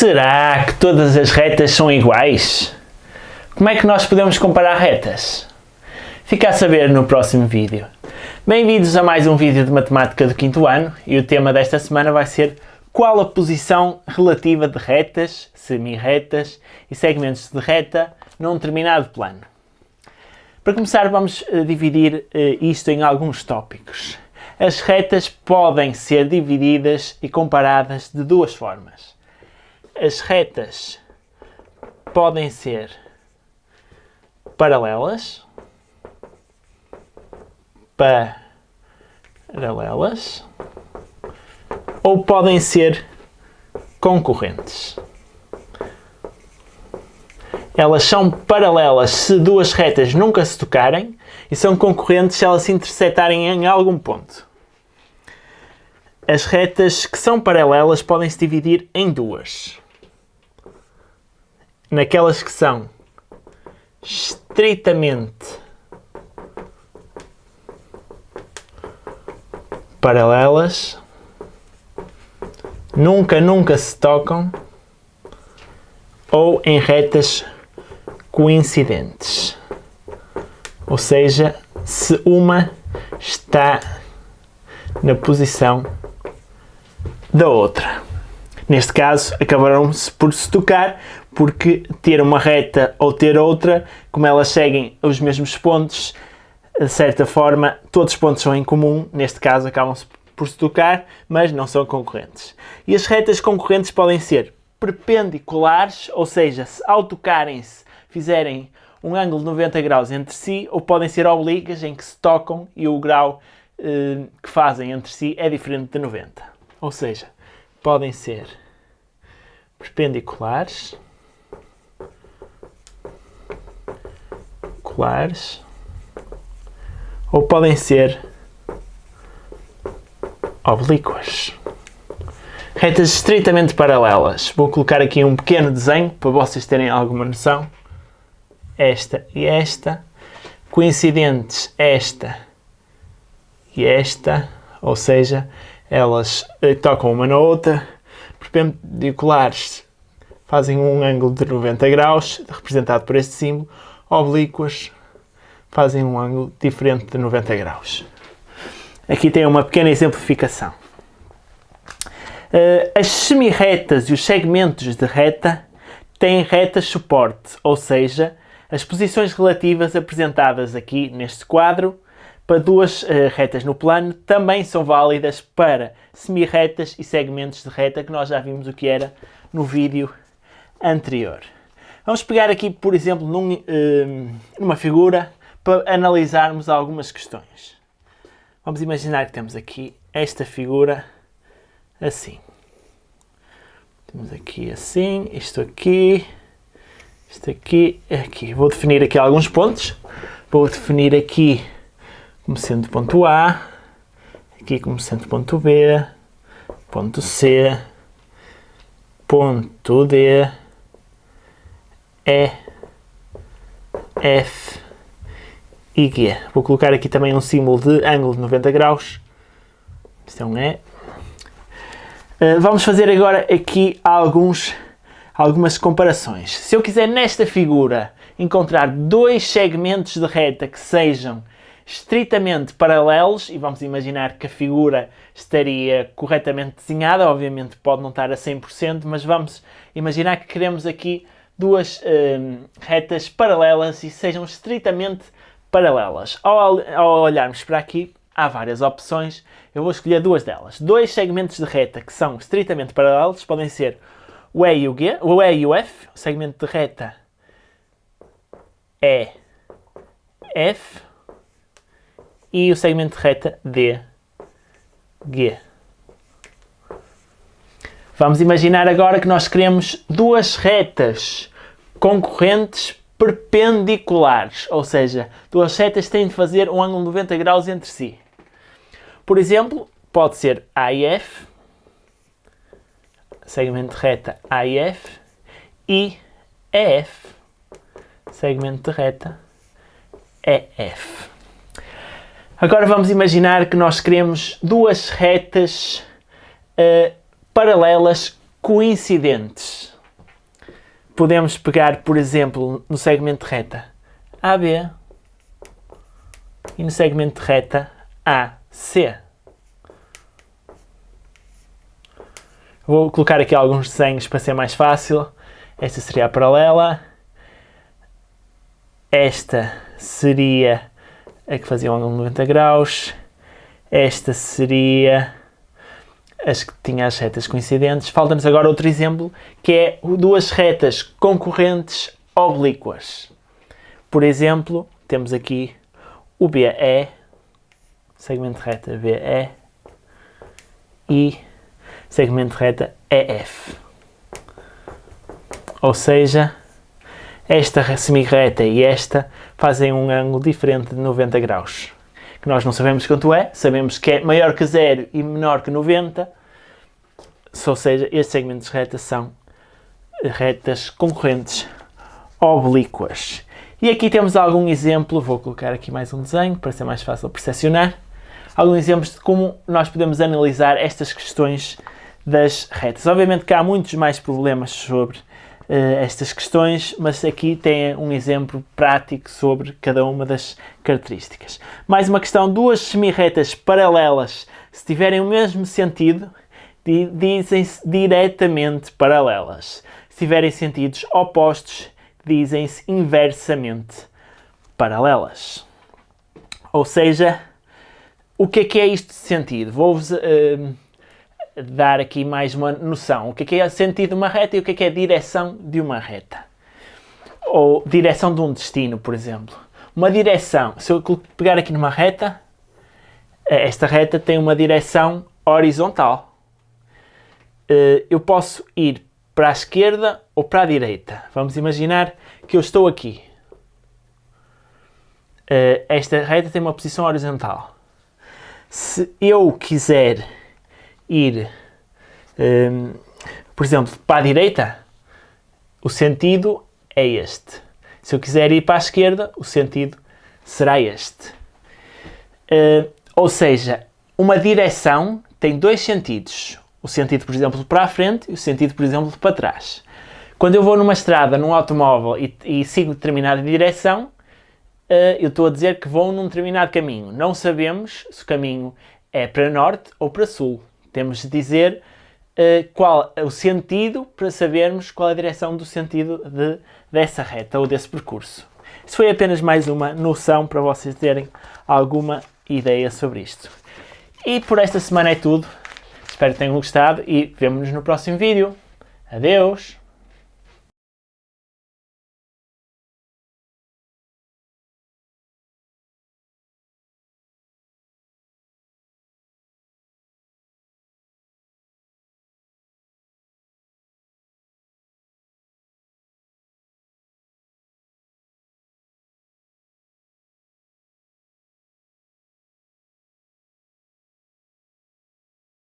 Será que todas as retas são iguais? Como é que nós podemos comparar retas? Fica a saber no próximo vídeo. Bem-vindos a mais um vídeo de Matemática do 5º ano e o tema desta semana vai ser qual a posição relativa de retas, semi-retas e segmentos de reta num determinado plano. Para começar, vamos dividir isto em alguns tópicos. As retas podem ser divididas e comparadas de duas formas. As retas podem ser paralelas, ou podem ser concorrentes. Elas são paralelas se duas retas nunca se tocarem e são concorrentes se elas se intersetarem em algum ponto. As retas que são paralelas podem se dividir em duas. Naquelas que são estritamente paralelas, nunca se tocam, ou em retas coincidentes. Ou seja, se uma está na posição da outra. Neste caso, acabaram-se por se tocar, porque ter uma reta ou ter outra, como elas seguem os mesmos pontos, de certa forma, todos os pontos são em comum, neste caso acabam-se por se tocar, mas não são concorrentes. E as retas concorrentes podem ser perpendiculares, ou seja, se ao tocarem-se fizerem um ângulo de 90 graus entre si, ou podem ser oblíquas, em que se tocam e o grau que fazem entre si é diferente de 90. Ou seja, podem ser perpendiculares, ou podem ser oblíquas. Retas estritamente paralelas. Vou colocar aqui um pequeno desenho para vocês terem alguma noção. Esta e esta. Coincidentes esta e esta. Ou seja, elas tocam uma na outra. Perpendiculares fazem um ângulo de 90 graus, representado por este símbolo. Oblíquas fazem um ângulo diferente de 90 graus. Aqui tem uma pequena exemplificação. As semi-retas e os segmentos de reta têm retas suporte, ou seja, as posições relativas apresentadas aqui neste quadro para duas retas no plano também são válidas para semi-retas e segmentos de reta, que nós já vimos o que era no vídeo anterior. Vamos pegar aqui, por exemplo, numa figura para analisarmos algumas questões. Vamos imaginar que temos aqui esta figura assim. Temos aqui assim, isto aqui, aqui. Vou definir aqui alguns pontos. Vou definir aqui como sendo ponto A, aqui como sendo ponto B, ponto C, ponto D, E, F e G. Vou colocar aqui também um símbolo de ângulo de 90 graus. Isto é um E. Vamos fazer agora aqui algumas comparações. Se eu quiser nesta figura encontrar dois segmentos de reta que sejam estritamente paralelos, e vamos imaginar que a figura estaria corretamente desenhada, obviamente pode não estar a 100%, mas vamos imaginar que queremos aqui duas retas paralelas e sejam estritamente paralelas. Ao olharmos para aqui, há várias opções, eu vou escolher duas delas. Dois segmentos de reta que são estritamente paralelos podem ser o E e o F, o segmento de reta E, F, e o segmento de reta D, G. Vamos imaginar agora que nós queremos duas retas concorrentes perpendiculares, ou seja, duas retas têm de fazer um ângulo de 90 graus entre si. Por exemplo, pode ser A e F, segmento de reta A e F, e EF, segmento de reta EF. Agora vamos imaginar que nós queremos duas retas paralelas coincidentes. podemos pegar, por exemplo, no segmento de reta AB e no segmento de reta AC. Vou colocar aqui alguns desenhos para ser mais fácil. Esta seria a paralela. Esta seria a que fazia um ângulo de 90 graus. Esta seria as que tinha as retas coincidentes. Falta-nos agora outro exemplo, que é duas retas concorrentes oblíquas. Por exemplo, temos aqui o BE, segmento de reta BE, e segmento de reta EF. Ou seja, esta semi-reta e esta fazem um ângulo diferente de 90 graus. Que nós não sabemos quanto é, sabemos que é maior que 0 e menor que 90, ou seja, estes segmentos de reta são retas concorrentes oblíquas. E aqui temos algum exemplo, vou colocar aqui mais um desenho para ser mais fácil percepcionar, alguns exemplos de como nós podemos analisar estas questões das retas. Obviamente que há muitos mais problemas sobre estas questões, mas aqui tem um exemplo prático sobre cada uma das características. Mais uma questão: duas semirretas paralelas, se tiverem o mesmo sentido, dizem-se diretamente paralelas. Se tiverem sentidos opostos, dizem-se inversamente paralelas. Ou seja, o que é isto de sentido? Vou-vos dar aqui mais uma noção. O que é sentido de uma reta e o que é direção de uma reta. Ou direção de um destino, por exemplo. Uma direção, se eu pegar aqui numa reta, esta reta tem uma direção horizontal. Eu posso ir para a esquerda ou para a direita. Vamos imaginar que eu estou aqui. Esta reta tem uma posição horizontal. Se eu quiser ir, por exemplo, para a direita, o sentido é este. Se eu quiser ir para a esquerda, o sentido será este. Ou seja, uma direção tem dois sentidos. O sentido, por exemplo, para a frente e o sentido, por exemplo, para trás. Quando eu vou numa estrada, num automóvel e sigo determinada direção, eu estou a dizer que vou num determinado caminho. Não sabemos se o caminho é para norte ou para sul. Temos de dizer qual é o sentido para sabermos qual é a direção do sentido dessa reta ou desse percurso. Isso foi apenas mais uma noção para vocês terem alguma ideia sobre isto. E por esta semana é tudo. Espero que tenham gostado e vemo-nos no próximo vídeo. Adeus!